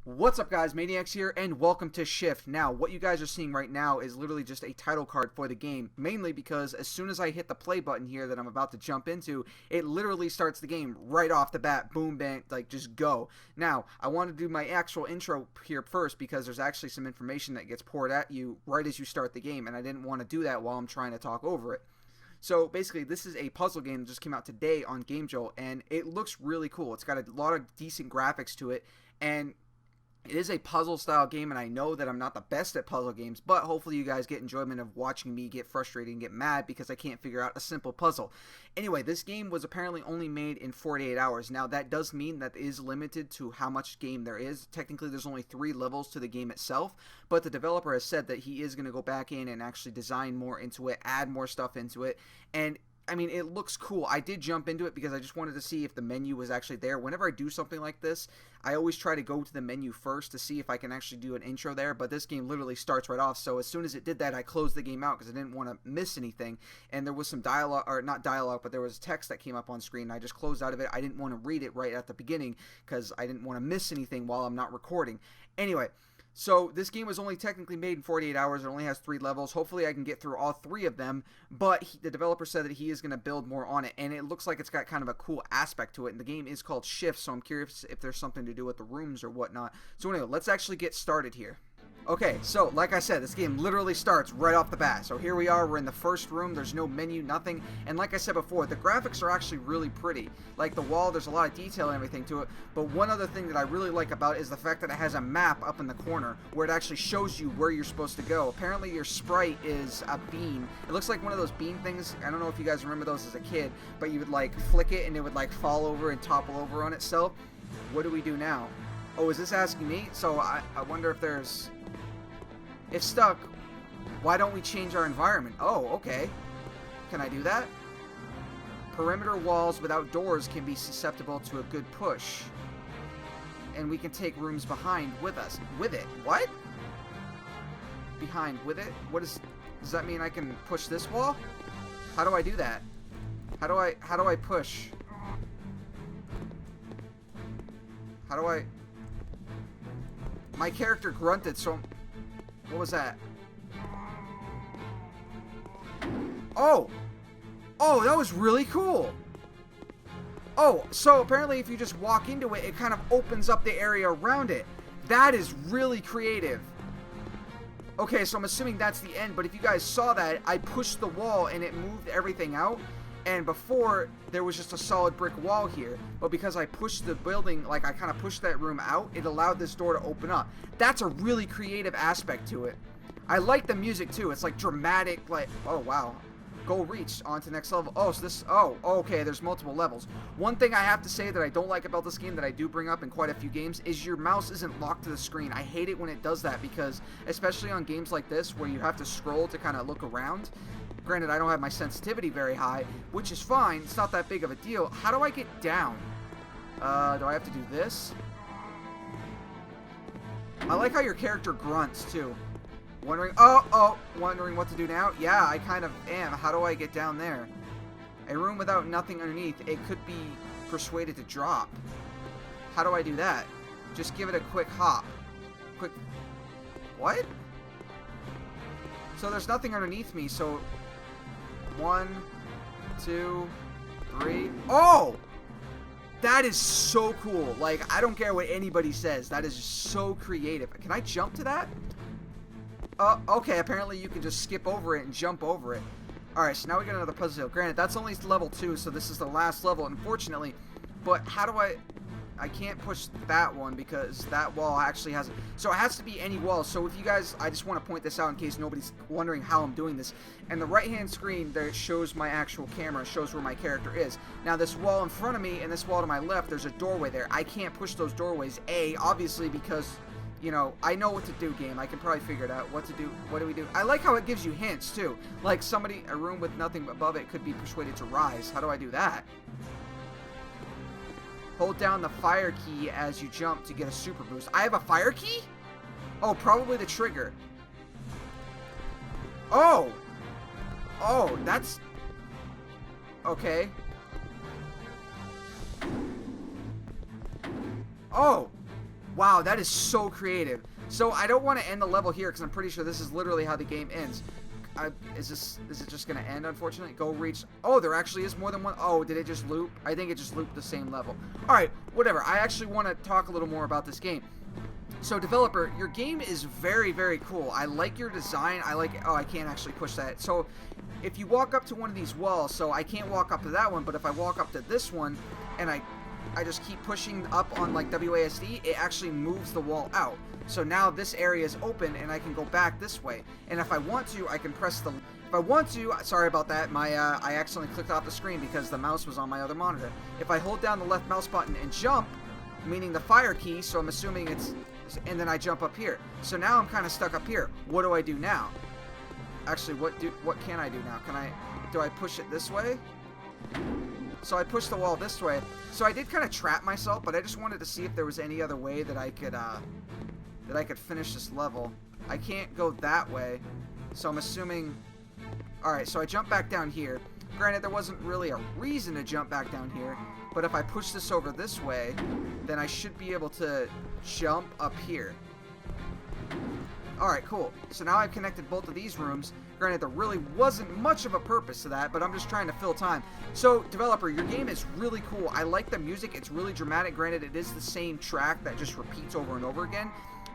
What's up, guys? Maniacs here, and welcome to Shift. Now, what you guys are seeing right now is literally just a title card for the game, mainly because as soon as I hit the play button here that I'm about to jump into, it literally starts the game right off the bat. Boom, bang, like just go. Now, I want to do my actual intro here first because there's actually some information that gets poured at you right as you start the game, and I didn't want to do that while I'm trying to talk over it. So basically, this is a puzzle game that just came out today on Game Jolt, and it looks really cool. It's got a lot of decent graphics to it, and it is a puzzle style game, and I know that I'm not the best at puzzle games, but hopefully you guys get enjoyment of watching me get frustrated and get mad because I can't figure out a simple puzzle. Anyway, this game was apparently only made in 48 hours. Now, that does mean that it is limited to how much game there is. Technically, there's only 3 levels to the game itself, but the developer has said that he is going to go back in and actually design more into it, add more stuff into it, and I mean, it looks cool. I did jump into it because I just wanted to see if the menu was actually there. Whenever I do something like this, I always try to go to the menu first to see if I can actually do an intro there, but this game literally starts right off. So as soon as it did that, I closed the game out because I didn't want to miss anything. And there was some dialogue, or not dialogue, but there was text that came up on screen. I just closed out of it. I didn't want to read it right at the beginning because I didn't want to miss anything while I'm not recording. Anyway, so this game was only technically made in 48 hours. It only has 3 levels. Hopefully I can get through all 3 of them, but the developer said that he is going to build more on it, and it looks like it's got kind of a cool aspect to it, and the game is called Shift, so I'm curious if there's something to do with the rooms or whatnot. So anyway, let's actually get started here. Okay, so like I said, this game literally starts right off the bat. So here we are, we're in the first room, there's no menu, nothing, and like I said before, the graphics are actually really pretty. Like the wall, there's a lot of detail and everything to it, but one other thing that I really like about it is the fact that it has a map up in the corner where it actually shows you where you're supposed to go. Apparently your sprite is a bean. It looks like one of those bean things. I don't know if you guys remember those as a kid, but you would like flick it and it would like fall over and topple over on itself. What do we do now? Oh, is this asking me? So I wonder if there's... If stuck, why don't we change our environment? Oh, okay. Can I do that? Perimeter walls without doors can be susceptible to a good push. And we can take rooms behind with us. With it. What? Behind with it? What is... Does that mean I can push this wall? How do I do that? How do I push? How do I... My character grunted, so... What was that? Oh! Oh, that was really cool! Oh, so apparently if you just walk into it, it kind of opens up the area around it. That is really creative. Okay, so I'm assuming that's the end, but if you guys saw that, I pushed the wall and it moved everything out. And before, there was just a solid brick wall here. But because I pushed the building, like I kind of pushed that room out, it allowed this door to open up. That's a really creative aspect to it. I like the music too. It's like dramatic, like, oh wow. Goal reached, on to next level. Oh, so this, oh, okay, there's multiple levels. One thing I have to say that I don't like about this game that I do bring up in quite a few games is your mouse isn't locked to the screen. I hate it when it does that because, especially on games like this where you have to scroll to kind of look around. Granted, I don't have my sensitivity very high, which is fine. It's not that big of a deal. How do I get down? Do I have to do this? I like how your character grunts, too. Wondering what to do now? Yeah, I kind of am. How do I get down there? A room without nothing underneath. It could be persuaded to drop. How do I do that? Just give it a quick hop. Quick... What? So there's nothing underneath me, so... 1, 2, 3. Oh! That is so cool. Like, I don't care what anybody says. That is just so creative. Can I jump to that? Okay, apparently you can just skip over it and jump over it. Alright, so now we got another puzzle. Granted, that's only level 2, so this is the last level, unfortunately. But how do I can't push that one because that wall actually has... So it has to be any wall. So if you guys... I just want to point this out in case nobody's wondering how I'm doing this. And the right-hand screen, there it shows my actual camera. It shows where my character is. Now, this wall in front of me and this wall to my left, there's a doorway there. I can't push those doorways. Obviously because... You know, I know what to do, game. I can probably figure it out. What to do. What do we do? I like how it gives you hints, too. Like, a room with nothing above it could be persuaded to rise. How do I do that? Hold down the fire key as you jump to get a super boost. I have a fire key? Oh, probably the trigger. Oh! Oh, that's... Okay. Oh! Wow, that is so creative. So I don't want to end the level here because I'm pretty sure this is literally how the game ends. Is it just going to end, unfortunately? Go reach... Oh, there actually is more than one... Oh, did it just loop? I think it just looped the same level. Alright, whatever. I actually want to talk a little more about this game. So, developer, your game is very, very cool. I like your design. I like... Oh, I can't actually push that. So, if you walk up to one of these walls, so I can't walk up to that one, but if I walk up to this one, and I just keep pushing up on, like, WASD, it actually moves the wall out. So now this area is open and I can go back this way. And if I want to, I can press the... If I want to... Sorry about that. I accidentally clicked off the screen because the mouse was on my other monitor. If I hold down the left mouse button and jump, meaning the fire key, so I'm assuming it's... And then I jump up here. So now I'm kind of stuck up here. What do I do now? Actually, what can I do now? Do I push it this way? So I pushed the wall this way. So I did kind of trap myself, but I just wanted to see if there was any other way that I could finish this level. I can't go that way, so I'm assuming... Alright, so I jump back down here. Granted, there wasn't really a reason to jump back down here, but if I push this over this way, then I should be able to jump up here. Alright, cool. So now I've connected both of these rooms. Granted, there really wasn't much of a purpose to that, but I'm just trying to fill time. So, developer, your game is really cool. I like the music. It's really dramatic. Granted, it is the same track that just repeats over and over again.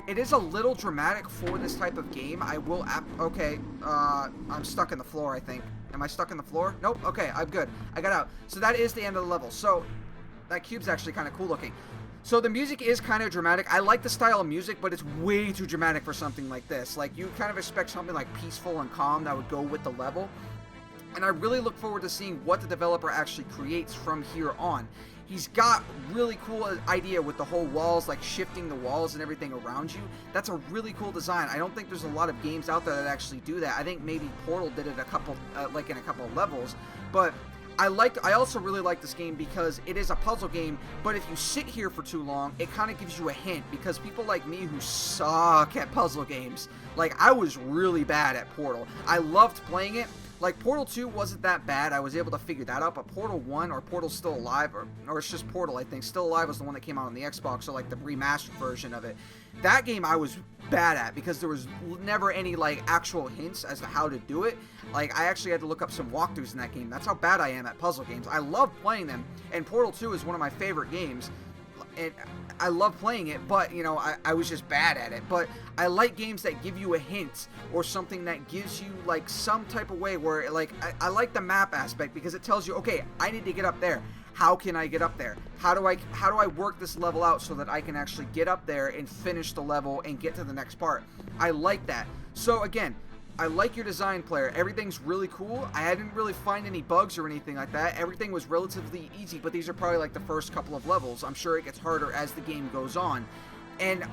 It is a little dramatic for this type of game. I will... Okay, I'm stuck in the floor, I think. Am I stuck in the floor? Nope. Okay, I'm good. I got out. So that is the end of the level. So, that cube's actually kind of cool looking. So the music is kind of dramatic. I like the style of music, but it's way too dramatic for something like this. Like, you kind of expect something like peaceful and calm that would go with the level. And I really look forward to seeing what the developer actually creates from here on. He's got really cool idea with the whole walls, like shifting the walls and everything around you. That's a really cool design. I don't think there's a lot of games out there that actually do that. I think maybe Portal did it a couple, like in a couple of levels. But I also really like this game because it is a puzzle game, but if you sit here for too long, it kind of gives you a hint, because people like me who suck at puzzle games, like I was really bad at Portal. I loved playing it. Like, Portal 2 wasn't that bad. I was able to figure that out, but Portal 1, or Portal Still Alive, or it's just Portal, I think. Still Alive was the one that came out on the Xbox, so, like, the remastered version of it. That game I was bad at, because there was never any, like, actual hints as to how to do it. Like, I actually had to look up some walkthroughs in that game. That's how bad I am at puzzle games. I love playing them, and Portal 2 is one of my favorite games. And I love playing it, but, you know, I was just bad at it. But I like games that give you a hint, or something that gives you, like, some type of way where, like, I like the map aspect, because it tells you, okay, I need to get up there. How can I get up there? How do I work this level out so that I can actually get up there and finish the level and get to the next part? I like that. So, again, I like your design, player. Everything's really cool. I didn't really find any bugs or anything like that. Everything was relatively easy, but these are probably like the first couple of levels. I'm sure it gets harder as the game goes on. And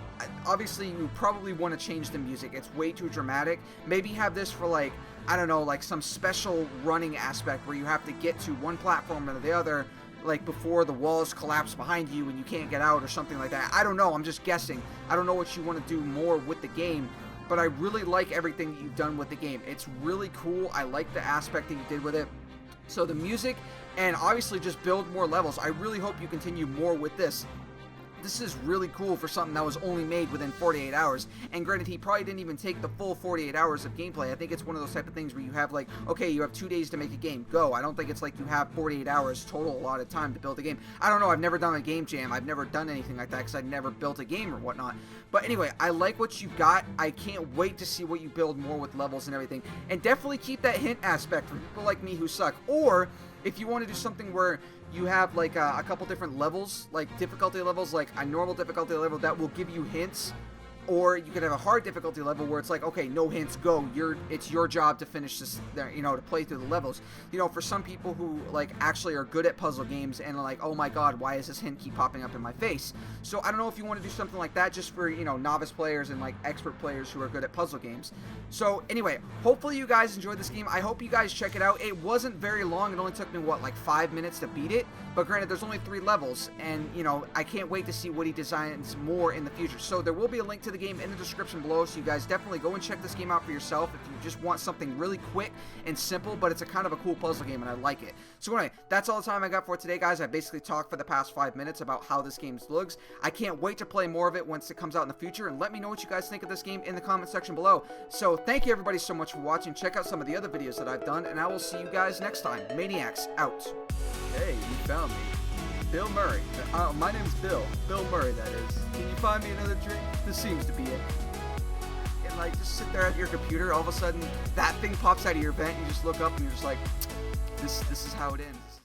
obviously, you probably want to change the music. It's way too dramatic. Maybe have this for, like, I don't know, like some special running aspect where you have to get to one platform or the other, like before the walls collapse behind you and you can't get out or something like that. I don't know. I'm just guessing. I don't know what you want to do more with the game. But I really like everything that you've done with the game. It's really cool. I like the aspect that you did with it. So the music, and obviously just build more levels. I really hope you continue more with this. This is really cool for something that was only made within 48 hours. And granted, he probably didn't even take the full 48 hours of gameplay. I think it's one of those type of things where you have, like, okay, you have 2 days to make a game. Go. I don't think it's like you have 48 hours total allotted time to build a game. I don't know. I've never done a game jam. I've never done anything like that because I've never built a game or whatnot. But anyway, I like what you've got. I can't wait to see what you build more with levels and everything. And definitely keep that hint aspect for people like me who suck. Or if you want to do something where you have like a couple different levels, like difficulty levels, like a normal difficulty level that will give you hints, or you could have a hard difficulty level where it's like, okay, no hints, go. It's your job to finish this, you know, to play through the levels. You know, for some people who like actually are good at puzzle games and are like, oh my god, why does this hint keep popping up in my face? So I don't know if you want to do something like that just for, you know, novice players and like expert players who are good at puzzle games. So anyway, hopefully you guys enjoyed this game. I hope you guys check it out. It wasn't very long. It only took me, what, like 5 minutes to beat it. But granted, there's only 3 levels, and you know, I can't wait to see what he designs more in the future. So there will be a link to the game in the description below, so you guys definitely go and check this game out for yourself if you just want something really quick and simple, but it's a kind of a cool puzzle game, and I like it. So anyway, that's all the time I got for today, guys. I basically talked for the past 5 minutes about how this game looks. I can't wait to play more of it once it comes out in the future, and let me know what you guys think of this game in the comment section below. So thank you everybody so much for watching. Check out some of the other videos that I've done, and I will see you guys next time. Maniacs out. Hey, you found me. Bill Murray. My name's Bill. Bill Murray, that is. Can you find me another drink? This seems to be it. And like, just sit there at your computer, all of a sudden that thing pops out of your vent, you just look up and you're just like, this is how it ends.